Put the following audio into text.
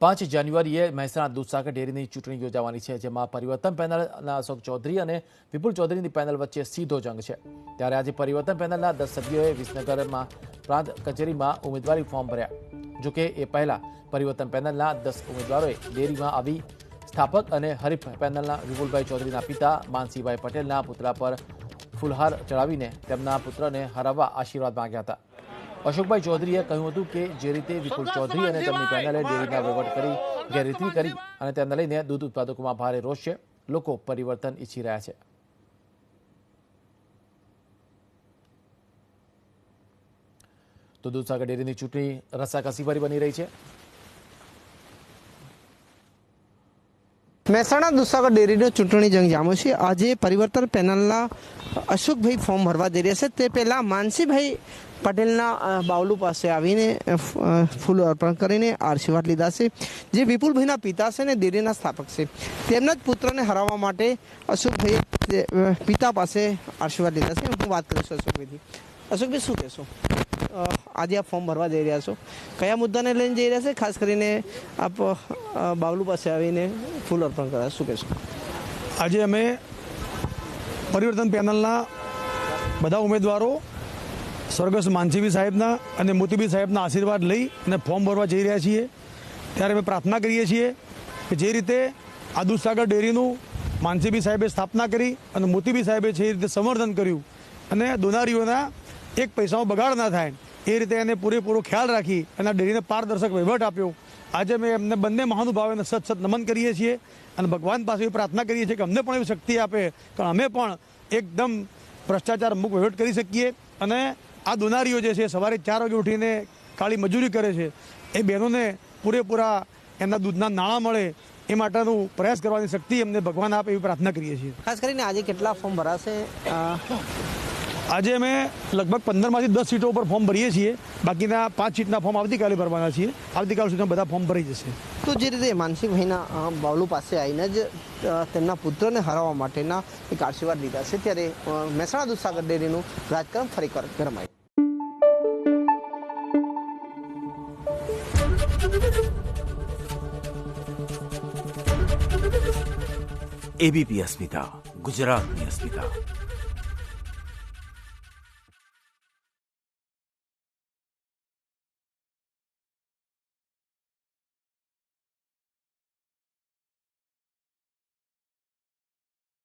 5 જાન્યુઆરીએ મહેસાણા દૂધસાગર ડેરીની ચૂંટણી યોજાવાની છે, જેમાં પરિવર્તન પેનલના અશોક ચૌધરી અને વિપુલ ચૌધરીની પેનલ વચ્ચે સીધો જંગ છે। ત્યારે આજે પરિવર્તન પેનલના 10 સભ્યોએ વિસનગરમાં પ્રાંત કચેરીમાં ઉમેદવારી ફોર્મ ભર્યા। જોકે એ પહેલા પરિવર્તન પેનલના 10 ઉમેદવારોએ ડેરીમાં આવી સ્થાપક અને હરીફ પેનલના વિપુલભાઈ ચૌધરીના પિતા માનસીભાઈ પટેલના પુતળા પર ફૂલહાર ચડાવીને તેમના પુત્રને હરાવવા આશીર્વાદ માંગ્યા હતા। અશોકભાઈ ચૌધરીએ કહ્યું હતું કે જે રીતે વિપુલ ચૌધરી અને તેમની પેનલે ડેરીના વહીવટ કરી ગેરરીતિ કરી અને તેને લઈને દૂધ ઉત્પાદકોમાં ભારે રોષ છે। લોકો પરિવર્તન ઈચ્છી રહ્યા છે। તો દૂધસાગર ડેરીની ચૂંટણી રસાકસીભરી બની રહી છે। મહેસાણા દૂધસાગર ડેરીનો ચૂંટણી જંગ જામ્યો છે। આજે પરિવર્તન પેનલના અશોકભાઈ ફોર્મ ભરવા જઈ રહ્યા છે। તે પહેલાં માનસીભાઈ પટેલના બાવલુ પાસે આવીને ફૂલ અર્પણ કરીને આશીર્વાદ લીધા છે। જે વિપુલભાઈના પિતા છે ને ડેરીના સ્થાપક છે, તેમના જ પુત્રને હરાવવા માટે અશોકભાઈએ પિતા પાસે આશીર્વાદ લીધા છે। હું વાત કરીશ અશોકભાઈથી। અશોકભાઈ, શું કહેશો? આજે આપ ફોર્મ ભરવા જઈ રહ્યા છો, કયા મુદ્દાને લઈને જઈ રહ્યા છે? ખાસ કરીને આપ બાવલુ પાસે આવીને ફૂલ અર્પણ કર્યા, શું કહેશો? આજે અમે પરિવર્તન પેનલના બધા ઉમેદવારો સ્વર્ગસ્થ માનસીભાઈ સાહેબના અને મોતીભાઈ સાહેબના આશીર્વાદ લઈ અને ફોર્મ ભરવા જઈ રહ્યા છીએ। ત્યારે અમે પ્રાર્થના કરીએ છીએ કે જે રીતે આ દૂધસાગર ડેરીનું માનસીભાઈ સાહેબે સ્થાપના કરી અને મોતીભાઈ સાહેબે જે રીતે સંવર્ધન કર્યું અને દોનારીઓના એક પૈસાનો બગાડ ના થાય એ રીતે એને પૂરેપૂરો ખ્યાલ રાખી અને આ ડેરીને પારદર્શક વહીવટ આપ્યો। આજે અમે એમને બંને મહાનુભાવોને સત નમન કરીએ છીએ અને ભગવાન પાસે એવી પ્રાર્થના કરીએ છીએ કે અમને પણ એવી શક્તિ આપે કે અમે પણ એકદમ ભ્રષ્ટાચાર મુક્ત વહીવટ કરી શકીએ। અને આ દોનારીઓ જે છે સવારે 4 વાગે ઉઠીને કાળી મજૂરી કરે છે, એ બહેનોને પૂરેપૂરા એમના દૂધના નાણાં મળે એ માટેનું પ્રયાસ કરવાની શક્તિ અમને ભગવાન આપે એવી પ્રાર્થના કરીએ છીએ। ખાસ કરીને આજે કેટલા ફોર્મ ભરાશે? આજે અમે લગભગ 15માંથી 10 સીટો ઉપર ફોર્મ ભરીએ છીએ। બાકીના 5 સીટના ફોર્મ આવતીકાલે ભરવાના છીએ। આવતીકાલ સુધીમાં બધા ફોર્મ ભરાઈ જશે। તો જે રીતે માનસીભાઈના બાવલુ પાસે આવીને જ તેમના પુત્રને હરાવવા માટેના એક આશીર્વાદ લીધા છે, ત્યારે મહેસાણા દૂધસાગર ડેરીનું રાજકારણ ફરીવાર ગરમાયું। એબીપી અસ્મિતા, ગુજરાતની અસ્મિતા।